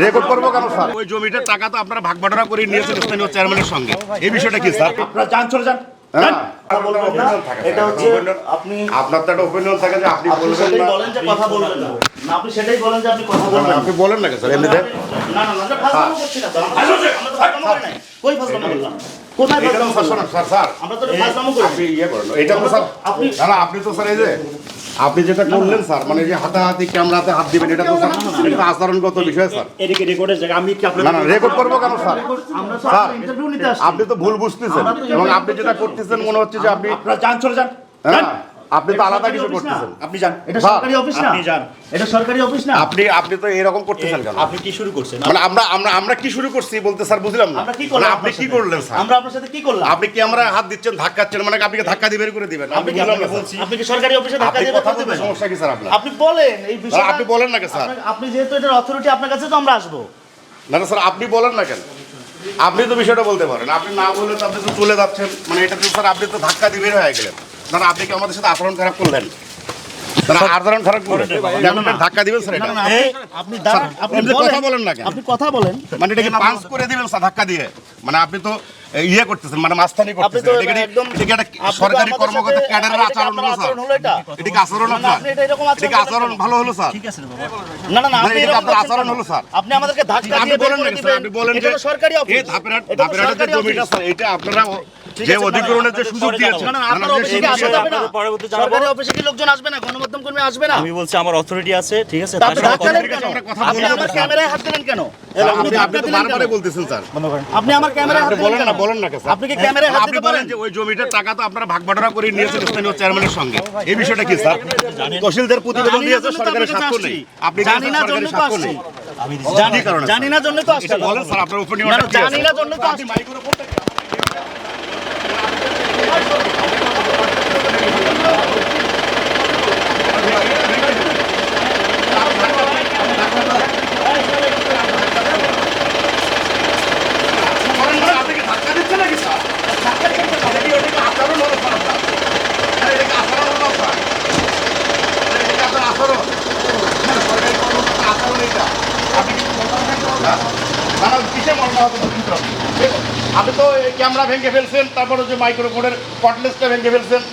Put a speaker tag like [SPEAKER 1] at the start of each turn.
[SPEAKER 1] Record করবো কেন sir? ওই জমিটার টাকা তো আপনারা ভাগ বাটোয়ারা করে নিয়েছেন স্থানীয় চেয়ারম্যানের সঙ্গে, এই বিষয়টা কি স্যার?
[SPEAKER 2] আপনারা যান, চলে যান।
[SPEAKER 1] এটা হচ্ছে আপনি আপনার তো একটা ওপিনিয়ন থাকে যে আপনি বলবেন না,
[SPEAKER 2] বলেন যে কথা বলবেন না, আপনি সেটাই বলেন যে আপনি কথা বলবেন।
[SPEAKER 1] আপনি বলেন না স্যার এমনিতে?
[SPEAKER 2] না না, আমরা ফাজলামো করছি না, আমরা তো ফাজলামো করি নাই। কই ফাজলামো করলাম? কোথায় ফাজলামো করলাম?
[SPEAKER 1] স্যার
[SPEAKER 2] আমরা তো ফাজলামো করি।
[SPEAKER 1] আপনি ইয়ে করেন এটা তো স্যার,
[SPEAKER 2] আপনি
[SPEAKER 1] না আপনি তো স্যার এই যে আপনি যেটা করলেন স্যার, মানে যে হাতাহাতি ক্যামেরাতে হাত দিবেন, এটা তো স্যার এটা আচরণগত বিষয় স্যার।
[SPEAKER 2] এদিকে রেকর্ডের জায়গা আমি কি আপনার
[SPEAKER 1] না রেকর্ড করবো কেন স্যার?
[SPEAKER 2] আমরা
[SPEAKER 1] স্যার,
[SPEAKER 2] ইন্টারভিউ নিতে আসছি।
[SPEAKER 1] আপনি তো ভুল বুঝতেছেন এবং আপনি যেটা করতেছেন মনে হচ্ছে যে আপনি
[SPEAKER 2] আপনারা যান, চলে যান।
[SPEAKER 1] আপনি তো আলাদা কিছু করতেছেন।
[SPEAKER 2] আপনি যান, এটা
[SPEAKER 1] স্যার,
[SPEAKER 2] সরকারি অফিস না।
[SPEAKER 1] আপনি যান।
[SPEAKER 2] এটা সরকারি অফিস না।
[SPEAKER 1] আপনি তো এরকম করতেছেন কেন?
[SPEAKER 2] আপনি কি শুরু করছেন?
[SPEAKER 1] মানে আমরা কি শুরু করছি বলতে স্যার বুঝলাম না।
[SPEAKER 2] আমরা কি করলাম?
[SPEAKER 1] আপনি কি করলেন স্যার?
[SPEAKER 2] আমরা আপনার সাথে কি করলাম?
[SPEAKER 1] আপনি ক্যামেরায় হাত দিচ্ছেন, ধাক্কাচ্ছেন, মানে আপনি ধাক্কা দিয়ে বের করে দিবেন।
[SPEAKER 2] আপনি কি আপনাকে বলছি আপনি কি সরকারি অফিসে ধাক্কা
[SPEAKER 1] আপনি
[SPEAKER 2] দিয়ে
[SPEAKER 1] কথা
[SPEAKER 2] বের করে
[SPEAKER 1] বলতে
[SPEAKER 2] দিবেন?
[SPEAKER 1] সমস্যা কি স্যার আপনার?
[SPEAKER 2] আপনি বলেন এই বিষয়টা।
[SPEAKER 1] আপনি বলেন না কেন স্যার?
[SPEAKER 2] আপনি যেহেতু এটার অথরিটি আপনার কাছে, তো আমরা আসবো।
[SPEAKER 1] না স্যার, আপনি বলেন না কেন? আপনি তো বিষয়টা বলতে পারেন। আপনি না বললে তো আপনি তো চলে যাচ্ছেন, মানে এটা তো স্যার আপনি তো ধাক্কা দিয়ে বের হয়ে গেলেন। না আপনি কি আমাদের সাথে আচরণ খারাপ করলেন? আচরণ খারাপ করলেন, ধাক্কা দিবেন স্যার? এটা
[SPEAKER 2] আপনি দাঁড়ান, আপনি
[SPEAKER 1] কথা বলেন না কেন?
[SPEAKER 2] আপনি কথা বলেন।
[SPEAKER 1] মানে এটা কি পাঁচ করে দিবেন স্যার ধাক্কা দিয়ে? মানে আপনি তো ইয়ে করতেছেন, মানে মাস্তানি করতেছেন। এটা কি
[SPEAKER 2] একদম
[SPEAKER 1] একটা সরকারি কর্মকর্তা ক্যাডারের আচরণ হলো স্যার? এটা কি আচরণ আপনার?
[SPEAKER 2] আপনি এটা এরকম
[SPEAKER 1] এটা কি আচরণ ভালো হলো স্যার?
[SPEAKER 2] ঠিক আছে না না না,
[SPEAKER 1] মানে
[SPEAKER 2] আপনি
[SPEAKER 1] এটা কি
[SPEAKER 2] এরকম
[SPEAKER 1] আপনার
[SPEAKER 2] করছেন
[SPEAKER 1] আচরণ
[SPEAKER 2] কেন?
[SPEAKER 1] হলো স্যার?
[SPEAKER 2] আপনি আমাদেরকে ধাক্কা
[SPEAKER 1] আপনি
[SPEAKER 2] দিয়ে বের
[SPEAKER 1] বলেন
[SPEAKER 2] করে
[SPEAKER 1] না স্যার,
[SPEAKER 2] দিবেন।
[SPEAKER 1] আপনি বলেন
[SPEAKER 2] এটা
[SPEAKER 1] যে
[SPEAKER 2] তো সরকারি অফিস।
[SPEAKER 1] এই ধাপেরাটের জমিটা স্যার, এটা আপনারা যে অধিগ্রহণের যে সুযোগ দিয়েছেন,
[SPEAKER 2] না না, আপনার অফিসে কি আসা যাবে না? সরকারি অফিসে কি লোকজন আসবে না? গণমাধ্যম কর্মী আসবে না?
[SPEAKER 3] আমি বলছি আমার অথরিটি আছে, ঠিক আছে?
[SPEAKER 2] তা আপনি ধাক্কা দেন কেন?
[SPEAKER 1] আমরা কথা
[SPEAKER 2] আপনি
[SPEAKER 1] বলবো
[SPEAKER 2] আমার
[SPEAKER 1] না।
[SPEAKER 2] ক্যামেরায় হাত দিলেন কেন?
[SPEAKER 1] আপনি তো বারবারই বলতেছেন স্যার।
[SPEAKER 2] আপনি আমার ক্যামেরায় হাত
[SPEAKER 1] আপনি
[SPEAKER 2] দিলেন কেন?
[SPEAKER 1] বলেন না কেন স্যার?
[SPEAKER 2] আপনি কি ক্যামেরায় হাত
[SPEAKER 1] আপনি
[SPEAKER 2] দিতে
[SPEAKER 1] বলেন
[SPEAKER 2] পারেন?
[SPEAKER 1] যে ওই জমিটার টাকা তো আপনারা ভাগ বাটোয়ারা করে নিয়েছেন স্থানীয় চেয়ারম্যানের সঙ্গে, এই বিষয়টা কি স্যার? তহসিলদের প্রতিবেদন দিয়েছে, সরকারের স্বাক্ষর নেই। আপনি
[SPEAKER 2] জানি না
[SPEAKER 1] সরকারের
[SPEAKER 2] জন্য তো
[SPEAKER 1] স্বাক্ষর
[SPEAKER 2] আসছি।
[SPEAKER 1] নেই।
[SPEAKER 2] জানি
[SPEAKER 1] কি কারণে
[SPEAKER 2] জানি না জন্য তো আসছি।
[SPEAKER 1] এটা বলেন স্যার, আপনার
[SPEAKER 2] না
[SPEAKER 1] ওপিনিয়নটা
[SPEAKER 2] না,
[SPEAKER 1] কি আছে?
[SPEAKER 2] জানি না জন্য তো
[SPEAKER 1] আপনি
[SPEAKER 2] আসছি।
[SPEAKER 1] মাইকের উপর থেকে আপনি কি ধাক্কা দিচ্ছেন নাকি স্যার? ধাক্কা দিচ্ছেন কেন? এটা কি আচরণ হলো স্যার আপনার? এটা কি আচরণ হলো স্যার? এটা কি আপনার আচরণ? সরকারি কর্মকর্তার আচরণ এটা। আপনি কি বলতে না কিসে মরনা হবে? আপনি তো ক্যামেরা ভেঙে ফেলছেন, তারপরে যে মাইক্রোফোনের কটলেসটা ভেঙে ফেলছেন।